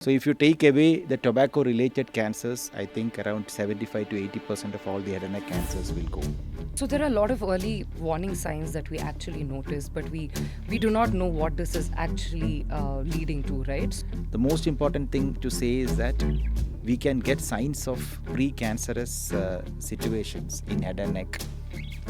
So if you take away the tobacco related cancers, I think around 75 to 80% of all the head and neck cancers will go. So there are a lot of early warning signs that we actually notice, but we do not know what this is actually leading to, right? The most important thing to say is that we can get signs of pre-cancerous situations in head and neck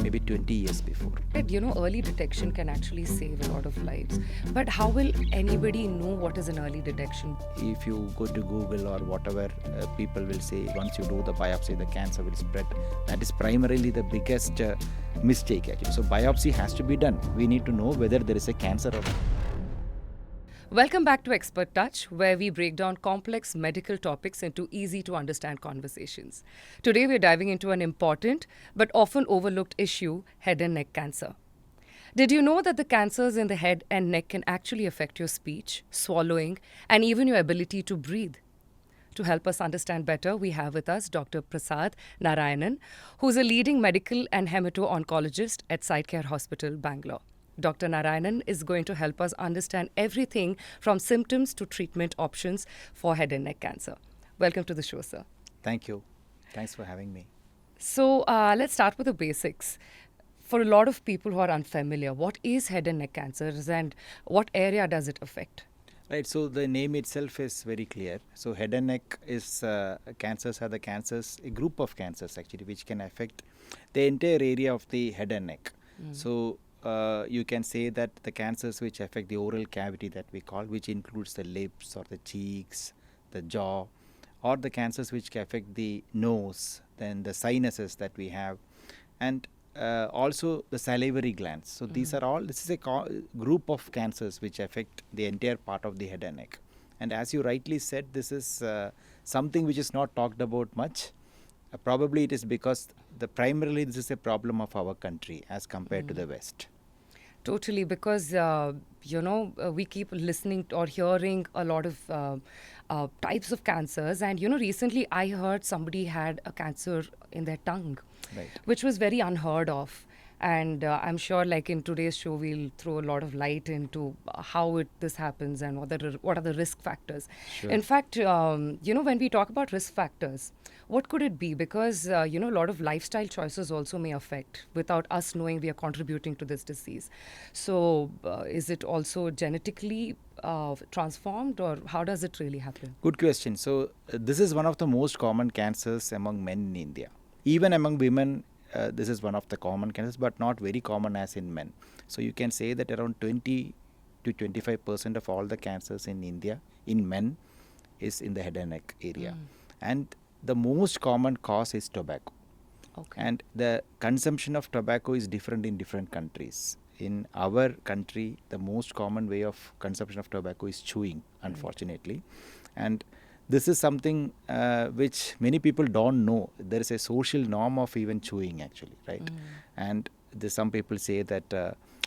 maybe 20 years before. Early detection can actually save a lot of lives. But how will anybody know what is an early detection? If you go to Google or whatever, people will say once you do the biopsy, the cancer will spread. That is primarily the biggest mistake actually. So biopsy has to be done. We need to know whether there is a cancer or not. Welcome back to Expert Touch, where we break down complex medical topics into easy to understand conversations. Today, we're diving into an important but often overlooked issue: head and neck cancer. Did you know that the cancers in the head and neck can actually affect your speech, swallowing, and even your ability to breathe? To help us understand better, we have with us Dr. Prasad Narayanan, who's a leading medical and Haemato Oncologist at Sidecare Hospital, Bangalore. Dr. Narayanan is going to help us understand everything from symptoms to treatment options for head and neck cancer. Welcome to the show, sir. Thank you. Thanks for having me. So let's start with the basics. For a lot of people who are unfamiliar, what is head and neck cancers and what area does it affect? Right, so the name itself is very clear. So head and neck is cancers are the cancers, a group of cancers actually, which can affect the entire area of the head and neck. So you can say that the cancers which affect the oral cavity that we call, which includes the lips or the cheeks, the jaw, or the cancers which affect the nose, then the sinuses that we have, and also the salivary glands. So these are all, this is a group of cancers which affect the entire part of the head and neck. And as you rightly said, this is something which is not talked about much. Probably it is because primarily this is a problem of our country as compared to the West. Totally, because we keep listening or hearing a lot of types of cancers, and recently I heard somebody had a cancer in their tongue, Right. which was very unheard of. And I'm sure, like in today's show, we'll throw a lot of light into how this happens and what are the risk factors. Sure. In fact, when we talk about risk factors, what could it be? Because a lot of lifestyle choices also may affect, without us knowing we are contributing to this disease. So, is it also genetically transformed, or how does it really happen? Good question. So this is one of the most common cancers among men in India. Even among women, this is one of the common cancers, but not very common as in men. So you can say that around 20 to 25% of all the cancers in India in men is in the head and neck area. And the most common cause is tobacco. Okay. And the consumption of tobacco is different in different countries. In our country, the most common way of consumption of tobacco is chewing, unfortunately. And this is something which many people don't know. There is a social norm of even chewing actually, right? And some people say that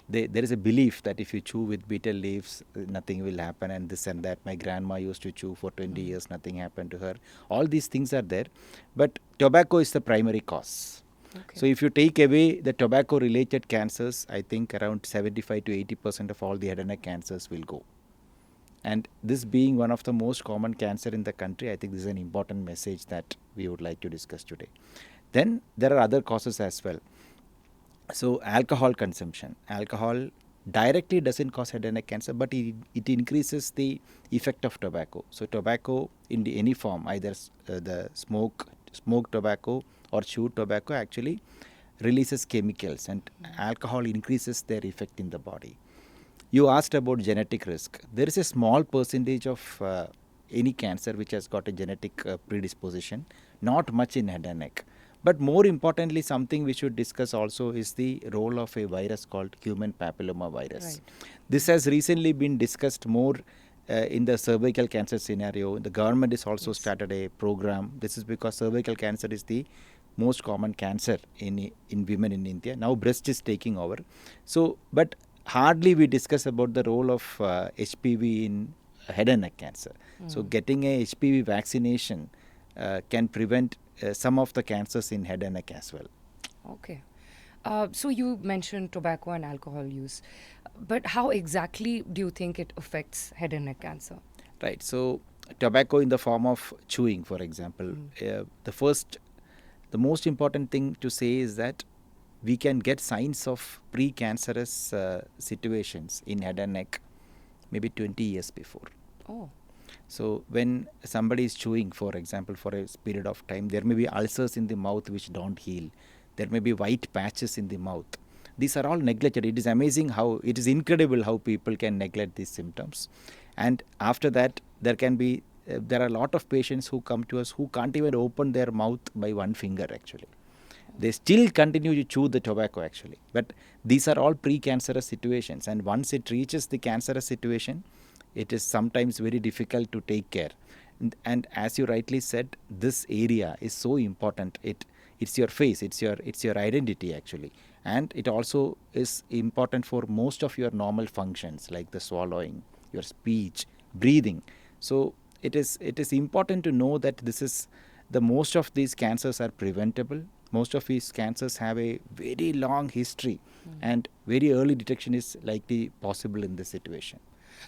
there is a belief that if you chew with betel leaves, nothing will happen, and this and that. My grandma used to chew for 20 years, nothing happened to her. All these things are there. But tobacco is the primary cause. Okay. So if you take away the tobacco related cancers, I think around 75 to 80% of all the head and neck cancers will go. And this being one of the most common cancer in the country, I think this is an important message that we would like to discuss today. Then there are other causes as well. So alcohol consumption. Alcohol directly doesn't cause head and neck cancer, but it increases the effect of tobacco. So tobacco in any form, either the smoked tobacco or chewed tobacco, actually releases chemicals, and alcohol increases their effect in the body. You asked about genetic risk. There is a small percentage of any cancer which has got a genetic predisposition, not much in head and neck. But more importantly, something we should discuss also is the role of a virus called human papilloma virus. Right. This has recently been discussed more in the cervical cancer scenario. The government has also started a program. This is because cervical cancer is the most common cancer in women in India. Now breast is taking over. So, but hardly we discuss about the role of HPV in head and neck cancer. So getting a HPV vaccination can prevent some of the cancers in head and neck as well. Okay. So you mentioned tobacco and alcohol use, but how exactly do you think it affects head and neck cancer? Right. So tobacco in the form of chewing, for example, the most important thing to say is that we can get signs of precancerous situations in head and neck maybe 20 years before. Oh. So when somebody is chewing, for example, for a period of time, there may be ulcers in the mouth which don't heal. There may be white patches in the mouth. These are all neglected. It is amazing how, it is incredible how people can neglect these symptoms. And after that, there are a lot of patients who come to us who can't even open their mouth by one finger actually. They still continue to chew the tobacco actually. But these are all precancerous situations, and once it reaches the cancerous situation, it is sometimes very difficult to take care. And as you rightly said, this area is so important. It's your face, it's your identity actually, and it also is important for most of your normal functions like the swallowing, your speech, breathing. So it is important to know that this is the most of these cancers are preventable. Most of these cancers have a very long history, and very early detection is likely possible in this situation.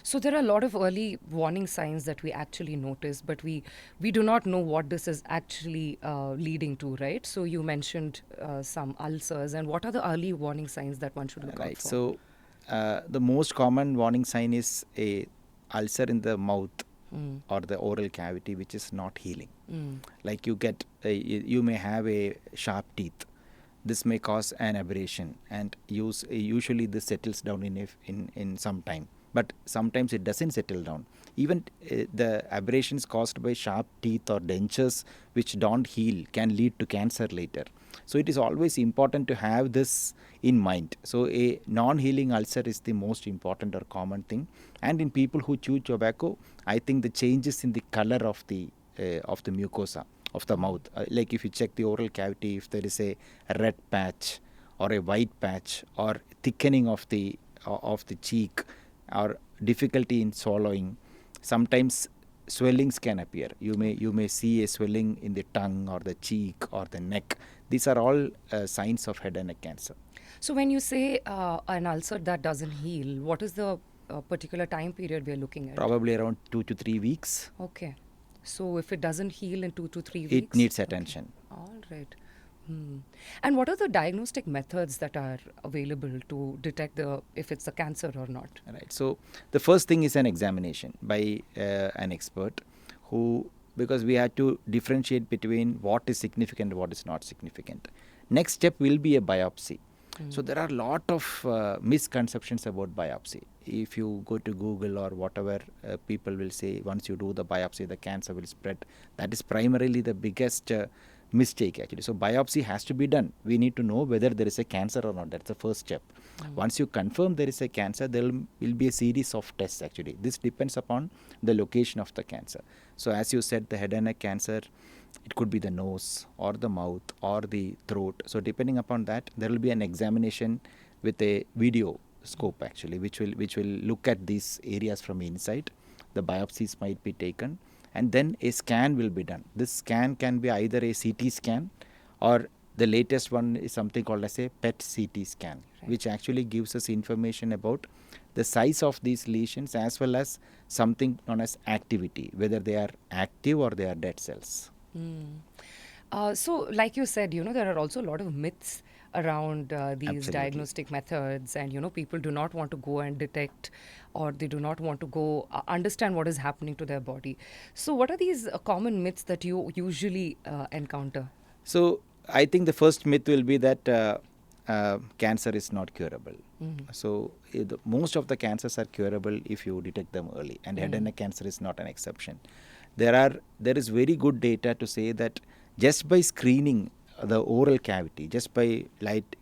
So there are a lot of early warning signs that we actually notice, but we do not know what this is actually leading to, right? So you mentioned some ulcers, and what are the early warning signs that one should look out Right. for? So the most common warning sign is a ulcer in the mouth or the oral cavity which is not healing. Like you may have a sharp teeth. This may cause an abrasion, and usually this settles down in some time. But sometimes it doesn't settle down. Even the abrasions caused by sharp teeth or dentures which don't heal can lead to cancer later. So it is always important to have this in mind. So a non-healing ulcer is the most important or common thing. And in people who chew tobacco, I think the changes in the color of the mucosa of the mouth, like if you check the oral cavity, if there is a red patch or a white patch or thickening of the cheek or difficulty in swallowing, sometimes swellings can appear. You may see a swelling in the tongue or the cheek or the neck. These are all signs of head and neck cancer. So when you say an ulcer that doesn't heal, what is the particular time period we are looking at? Probably around 2 to 3 weeks. Okay. So if it doesn't heal in 2 to 3 It weeks, needs okay. attention. All right. And what are the diagnostic methods that are available to detect if it's a cancer or not? Right. So the first thing is an examination by an expert who, because we have to differentiate between what is significant and what is not significant. Next step will be a biopsy. So there are a lot of misconceptions about biopsy. If you go to Google or whatever, people will say once you do the biopsy, the cancer will spread. That is primarily the biggest mistake actually. So biopsy has to be done. We need to know whether there is a cancer or not. That's the first step. Once you confirm there is a cancer, there will be a series of tests actually. This depends upon the location of the cancer. So as you said, the head and neck cancer, it could be the nose or the mouth or the throat. So depending upon that, there will be an examination with a video scope actually, which will look at these areas from inside. The biopsies might be taken, and then a scan will be done. This scan can be either a CT scan, or the latest one is something called as a PET CT scan, which actually gives us information about the size of these lesions as well as something known as activity, whether they are active or they are dead cells. So, like you said, there are also a lot of myths around these Absolutely. diagnostic methods, and people do not want to go and detect, or they do not want to go understand what is happening to their body. So, what are these common myths that you usually encounter? So I think the first myth will be that cancer is not curable. So most of the cancers are curable if you detect them early, and head and neck cancer is not an exception. There is very good data to say that just by screening the oral cavity, just by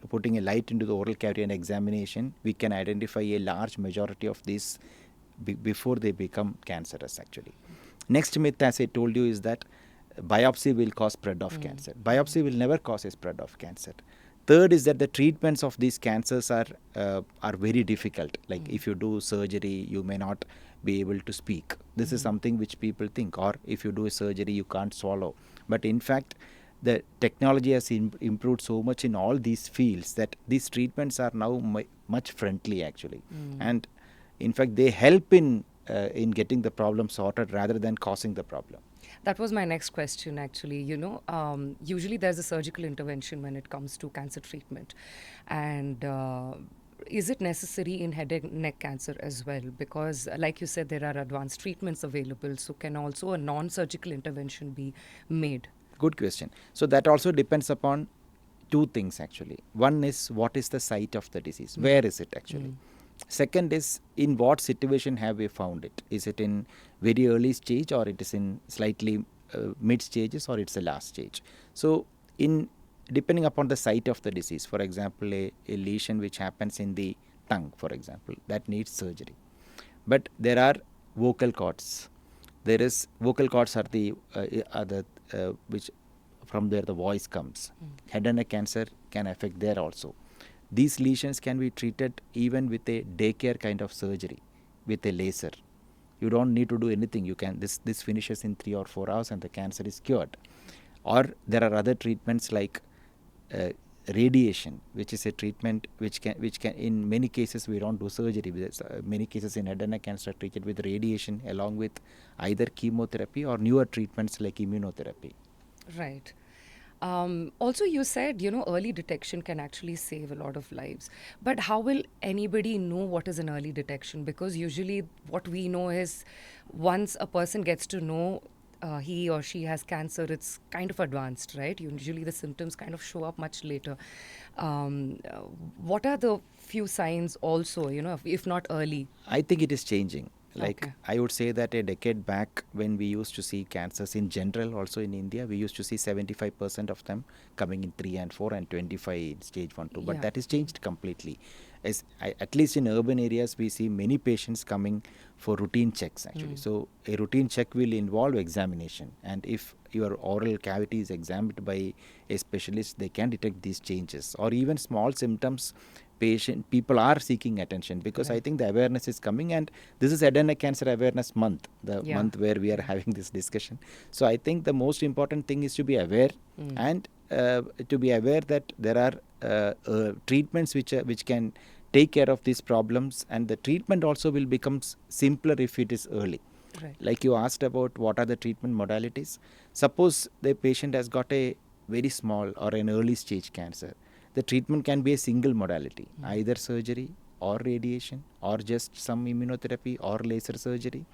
putting a light into the oral cavity and examination, we can identify a large majority of these before they become cancerous actually. Next myth, as I told you, is that biopsy will cause spread of cancer. Biopsy will never cause a spread of cancer. Third is that the treatments of these cancers are very difficult. Like if you do surgery, you may not be able to speak. This is something which people think. Or if you do a surgery, you can't swallow. But in fact, the technology has improved so much in all these fields that these treatments are now much friendly actually. And in fact, they help in in getting the problem sorted rather than causing the problem. That was my next question, actually. Usually there's a surgical intervention when it comes to cancer treatment. And is it necessary in head and neck cancer as well? Because, like you said, there are advanced treatments available. So, can also a non surgical intervention be made? Good question. So that also depends upon two things actually. One is what is the site of the disease? Where is it actually? Second is in what situation have we found it? Is it in very early stage or it is in slightly mid stages or it's the last stage? So in depending upon the site of the disease, for example, a lesion which happens in the tongue, for example, that needs surgery. But there are vocal cords. There is vocal cords are the which from where the voice comes. Head and neck cancer can affect there also. These lesions can be treated even with a daycare kind of surgery, with a laser. You don't need to do anything. You can this finishes in 3 or 4 hours and the cancer is cured. Or there are other treatments like radiation, which is a treatment which can in many cases we don't do surgery. Many cases in head and neck cancer are treated with radiation along with either chemotherapy or newer treatments like immunotherapy. Right. Also, you said, early detection can actually save a lot of lives. But how will anybody know what is an early detection? Because usually what we know is once a person gets to know he or she has cancer, it's kind of advanced, right? Usually the symptoms kind of show up much later. What are the few signs also, if not early? I think it is changing. Like Okay. I would say that a decade back when we used to see cancers in general also in India, we used to see 75% of them coming in 3 and 4 and 25 in stage 1, 2. But Yeah. that has changed completely. At least in urban areas, we see many patients coming for routine checks actually. So a routine check will involve examination. And if your oral cavity is examined by a specialist, they can detect these changes. Or even small symptoms, people are seeking attention because I think the awareness is coming, and this is head and neck cancer awareness month, the Yeah. month where we are having this discussion. So I think the most important thing is to be aware and to be aware that there are treatments which can take care of these problems, and the treatment also will become simpler if it is early. Right. Like you asked about what are the treatment modalities. Suppose the patient has got a very small or an early stage cancer. The treatment can be a single modality, either surgery or radiation or just some immunotherapy or laser surgery.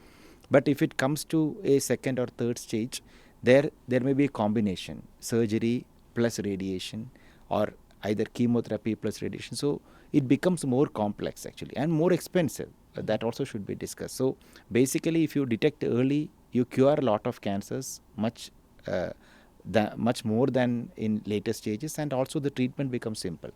But if it comes to a second or third stage, there may be a combination, surgery plus radiation or either chemotherapy plus radiation. So it becomes more complex actually and more expensive. That also should be discussed. So basically, if you detect early, you cure a lot of cancers much more than in later stages, and also the treatment becomes simple.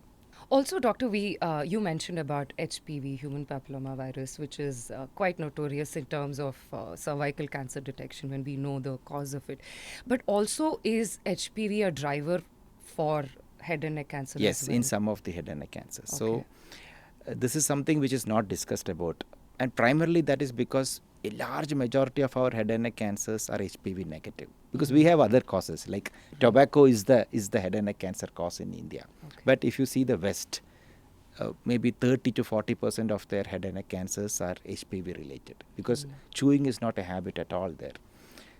Also, Doctor, you mentioned about HPV, human papilloma virus, which is quite notorious in terms of cervical cancer detection when we know the cause of it. But also, is HPV a driver for head and neck cancer Yes, as well? in some of the head and neck cancers. Okay. So this is something which is not discussed about, and primarily that is because a large majority of our head and neck cancers are HPV negative, because we have other causes like tobacco is the head and neck cancer cause in India. Okay. But if you see the West, maybe 30 to 40% of their head and neck cancers are HPV related, because chewing is not a habit at all there.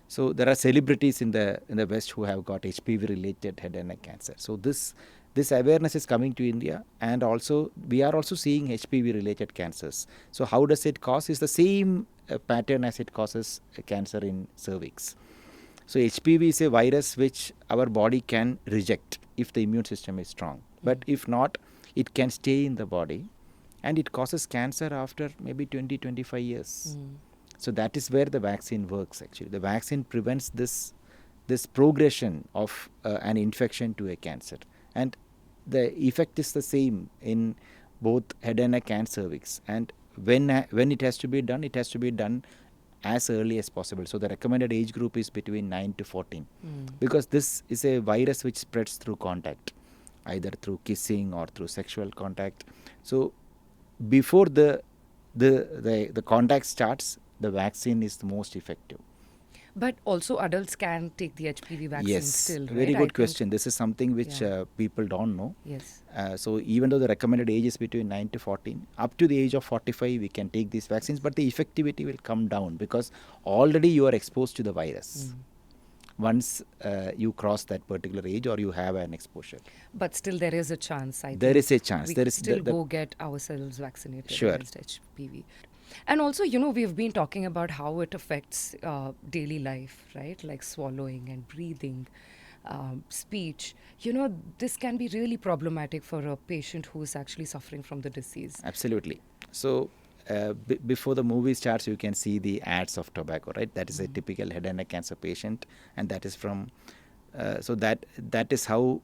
So there are celebrities in the West who have got HPV related head and neck cancer. So this awareness is coming to India, and also we are also seeing HPV related cancers. So how does it cause? Is the same pattern as it causes cancer in cervix. So HPV is a virus which our body can reject if the immune system is strong. But if not, it can stay in the body, and it causes cancer after maybe 20-25 years. So that is where the vaccine works actually. The vaccine prevents this progression of an infection to a cancer, and the effect is the same in both head and neck and cervix. And when it has to be done, it has to be done as early as possible. So the recommended age group is between 9 to 14, because this is a virus which spreads through contact, either through kissing or through sexual contact. So before the contact starts, the vaccine is the most effective. But also adults can take the HPV vaccine Yes, still, very right? I good think. question. This is something which Yeah. people don't know. Yes. So even though the recommended age is between 9 to 14, up to the age of 45, we can take these vaccines, but the effectivity will come down because already you are exposed to the virus once you cross that particular age or you have an exposure. But still, there is a chance, I There think. is a chance. We There could is still the go get ourselves vaccinated sure. against HPV. And also, you know, we've been talking about how it affects daily life, right? Like swallowing and breathing, speech. You know, this can be really problematic for a patient who is actually suffering from the disease. Absolutely. So before the movie starts, you can see the ads of tobacco, right? That is a typical head and neck cancer patient, and that is from. So that is how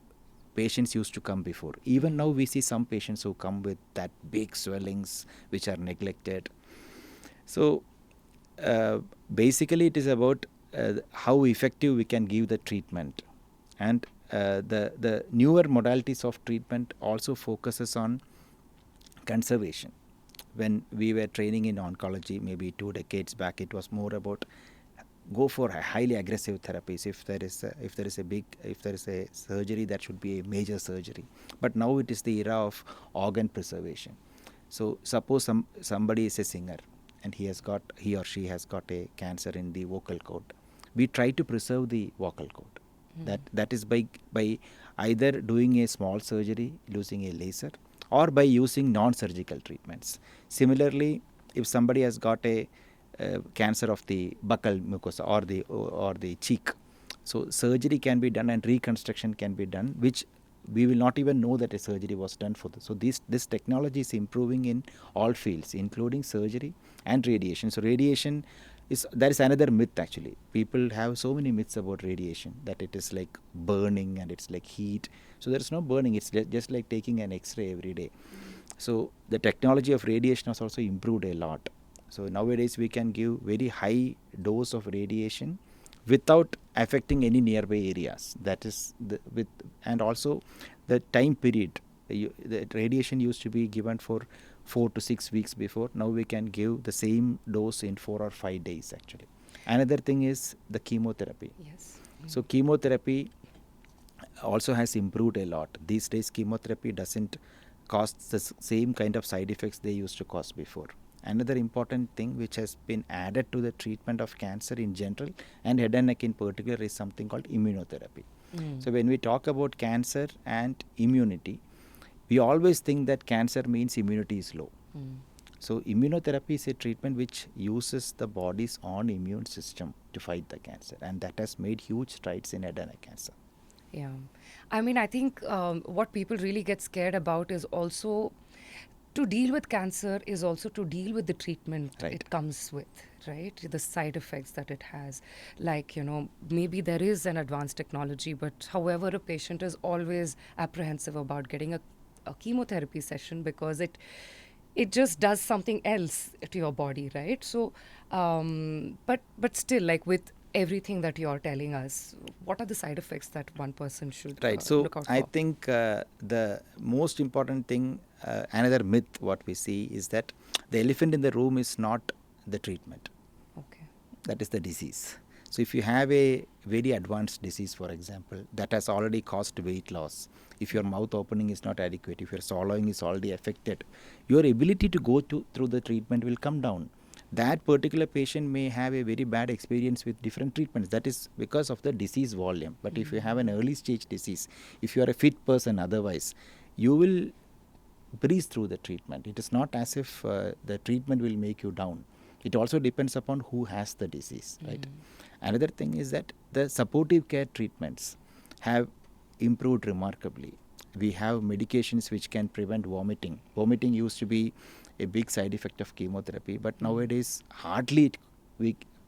patients used to come before. Even now, we see some patients who come with that big swellings which are neglected. So basically, it is about how effective we can give the treatment, and the newer modalities of treatment also focuses on conservation. When we were training in oncology, maybe 2 decades back, it was more about go for highly aggressive therapies. If there is a surgery, that should be a major surgery. But now it is the era of organ preservation. So suppose somebody is a singer and he or she has got a cancer in the vocal cord. We try to preserve the vocal cord. That is by either doing a small surgery using a laser or by using non-surgical treatments. Similarly, if somebody has got a cancer of the buccal mucosa or the cheek, so surgery can be done and reconstruction can be done, which we will not even know that a surgery was done for this. So this technology is improving in all fields, including surgery and radiation. So radiation is another myth actually. People have so many myths about radiation, that it is like burning and it's like heat. So there is no burning. It's just like taking an X-ray every day. So the technology of radiation has also improved a lot. So nowadays we can give very high dose of radiation without affecting any nearby areas. That is and also the time period. The radiation used to be given for 4 to 6 weeks before. Now we can give the same dose in 4 or 5 days actually. Another thing is the chemotherapy. Yes. So chemotherapy also has improved a lot. These days chemotherapy doesn't cause the same kind of side effects they used to cause before. Another important thing which has been added to the treatment of cancer in general and head and neck in particular is something called immunotherapy. So when we talk about cancer and immunity, we always think that cancer means immunity is low. So immunotherapy is a treatment which uses the body's own immune system to fight the cancer, and that has made huge strides in head and neck cancer. Yeah. I mean, I think what people really get scared about is also to deal with cancer is also to deal with the treatment Right. it comes with, right? The side effects that it has. Like, you know, maybe there is an advanced technology, but however, a patient is always apprehensive about getting a chemotherapy session because it just does something else to your body, right? So, but still, like with everything that you're telling us, what are the side effects that one person should Right. So look out I for? think the most important thing, another myth, what we see is that the elephant in the room is not the treatment. Okay. That is the disease. So if you have a very advanced disease, for example, that has already caused weight loss, if your mouth opening is not adequate, if your swallowing is already affected, your ability to go through the treatment will come down. That particular patient may have a very bad experience with different treatments. That is because of the disease volume. But if you have an early stage disease, if you are a fit person otherwise, you will breeze through the treatment. It is not as if the treatment will make you down. It also depends upon who has the disease, right? Another thing is that the supportive care treatments have improved remarkably. We have medications which can prevent vomiting. Vomiting used to be a big side effect of chemotherapy, but nowadays hardly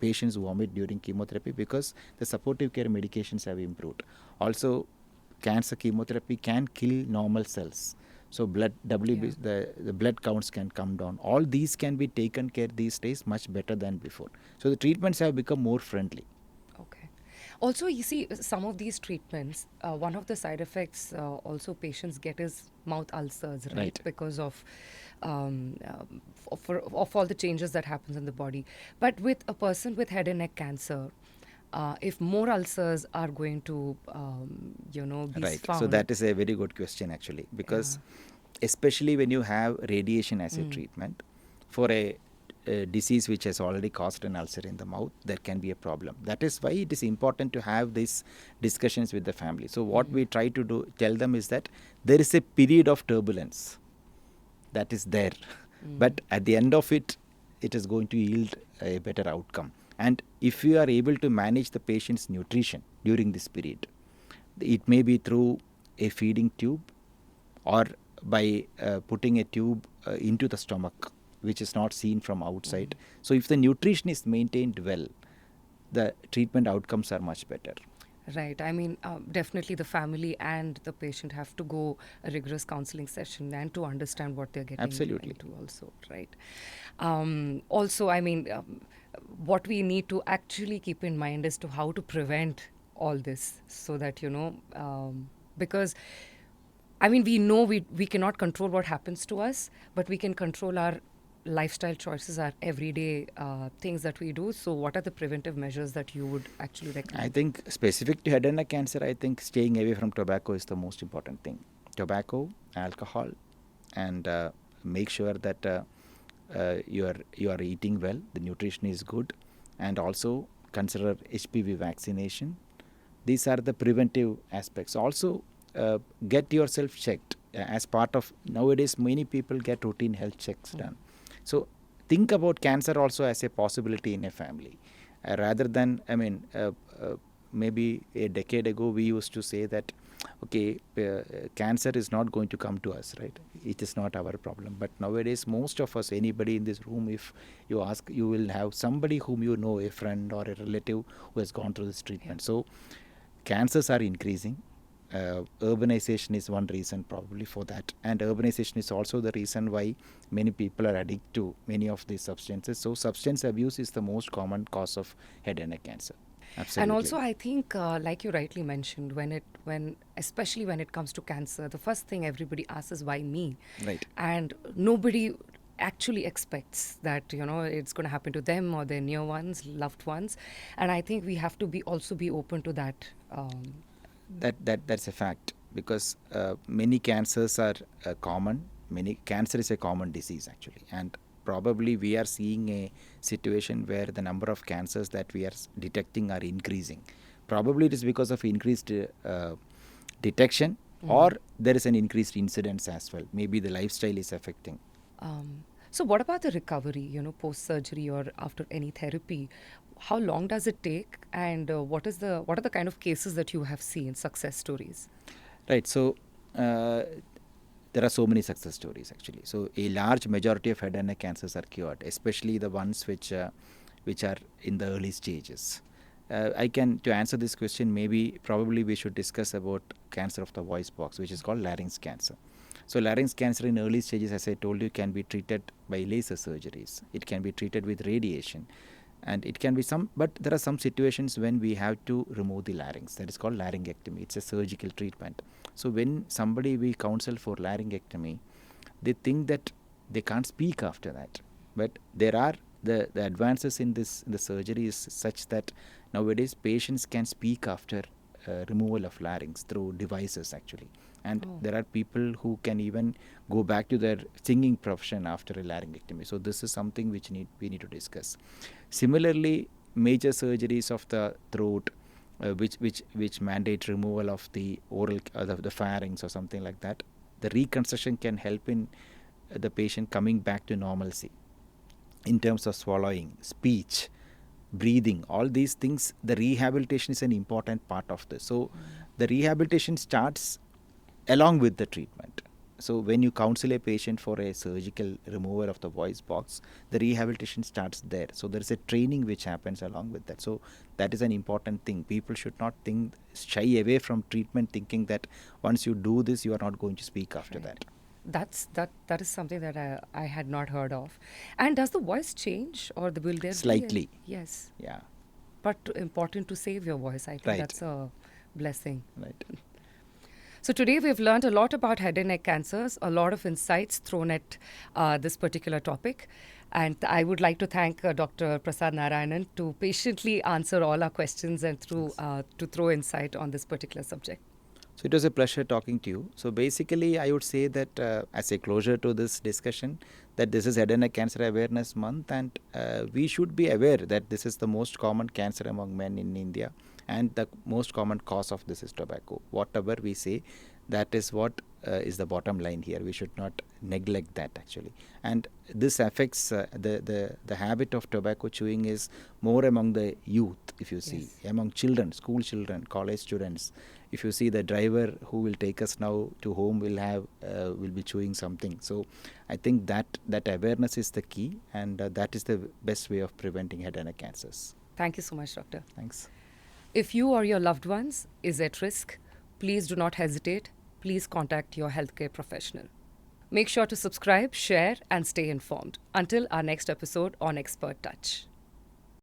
patients vomit during chemotherapy because the supportive care medications have improved. Also, cancer chemotherapy can kill normal cells. So the blood counts can come down. All these can be taken care these days much better than before. So the treatments have become more friendly. Okay. Also, you see, some of these treatments, one of the side effects also patients get is mouth ulcers, right? Right. Because of of all the changes that happens in the body. But with a person with head and neck cancer, if more ulcers are going to, be Right. So found. that is a very good question actually, because Yeah. especially when you have radiation as a Mm. treatment for a disease which has already caused an ulcer in the mouth, there can be a problem. That is why it is important to have these discussions with the family. So what we try to do, tell them is that there is a period of turbulence that is there, but at the end of it, it is going to yield a better outcome. And if you are able to manage the patient's nutrition during this period, it may be through a feeding tube or by putting a tube into the stomach, which is not seen from outside. So if the nutrition is maintained well, the treatment outcomes are much better. Right. I mean, definitely the family and the patient have to go a rigorous counseling session and to understand what they're getting Absolutely. into also, right? Also, I mean, what we need to actually keep in mind is to how to prevent all this so that, because I mean, we know we cannot control what happens to us, but we can control our lifestyle choices, our everyday things that we do. So, what are the preventive measures that you would actually I recommend? think specific to head and neck cancer, I think staying away from tobacco is the most important thing. Tobacco, alcohol, and make sure that you are eating well, the nutrition is good, and also consider HPV vaccination. These are the preventive aspects. Also, get yourself checked as part of nowadays. Many people get routine health checks done. So think about cancer also as a possibility in a family, rather than maybe a decade ago we used to say that okay, cancer is not going to come to us, right? It is not our problem. But nowadays most of us, anybody in this room, if you ask, you will have somebody whom you know, a friend or a relative who has gone through this treatment. So cancers are increasing. Urbanization is one reason probably for that, and urbanization is also the reason why many people are addicted to many of these substances. So substance abuse is the most common cause of head and neck cancer. And Absolutely. also, I think, like you rightly mentioned, when especially when it comes to cancer, the first thing everybody asks is why me, Right. and nobody actually expects that it's going to happen to them or their near ones, loved ones, and I think we have to be open to that. That's a fact, because many cancers are common. Many cancer is a common disease actually, and probably we are seeing a situation where the number of cancers that we are detecting are increasing. Probably it is because of increased detection, or there is an increased incidence as well. Maybe the lifestyle is affecting. So, what about the recovery? Post surgery or after any therapy, how long does it take, and what are the kind of cases that you have seen, success stories? Right. So there are so many success stories actually. So a large majority of head and neck cancers are cured, especially the ones which are in the early stages. I can to answer this question. Maybe probably we should discuss about cancer of the voice box, which is called larynx cancer. So larynx cancer in early stages, as I told you, can be treated by laser surgeries. It can be treated with radiation, and it can be some, but there are some situations when we have to remove the larynx. That is called laryngectomy. It's a surgical treatment. So when somebody we counsel for laryngectomy, they think that they can't speak after that, but there are the advances in the surgery is such that nowadays patients can speak after removal of larynx through devices actually, and there are people who can even go back to their singing profession after a laryngectomy. So this is something which we need to discuss. Similarly, major surgeries of the throat, which mandate removal of the oral the pharynx or something like that, the reconstruction can help in the patient coming back to normalcy in terms of swallowing, speech, breathing, all these things. The rehabilitation is an important part of this. So the rehabilitation starts along with the treatment. So when you counsel a patient for a surgical removal of the voice box, the rehabilitation starts there. So there is a training which happens along with that. So that is an important thing. People should not shy away from treatment thinking that once you do this, you are not going to speak after Right. that. That is something that I had not heard of. And does the voice change, or will there be Slightly. yes? Yeah. But important to save your voice. I think Right. that's a blessing. Right. So today we've learned a lot about head and neck cancers, a lot of insights thrown at this particular topic. And I would like to thank Dr. Prasad Narayanan to patiently answer all our questions and to throw insight on this particular subject. So it was a pleasure talking to you. So basically, I would say that as a closure to this discussion, that this is Head and Neck Cancer Awareness Month, and we should be aware that this is the most common cancer among men in India, and the most common cause of this is tobacco. Whatever we say, that is what is the bottom line here. We should not neglect that actually, and this affects the habit of tobacco chewing is more among the youth. If you see, Yes. among children, school children, college students, if you see the driver who will take us now to home will be chewing something. So I think that awareness is the key, and that is the best way of preventing head and neck cancers. Thank you so much, Doctor. Thanks. If you or your loved ones is at risk, please do not hesitate. Please contact your healthcare professional. Make sure to subscribe, share, and stay informed. Until our next episode on Expert Touch.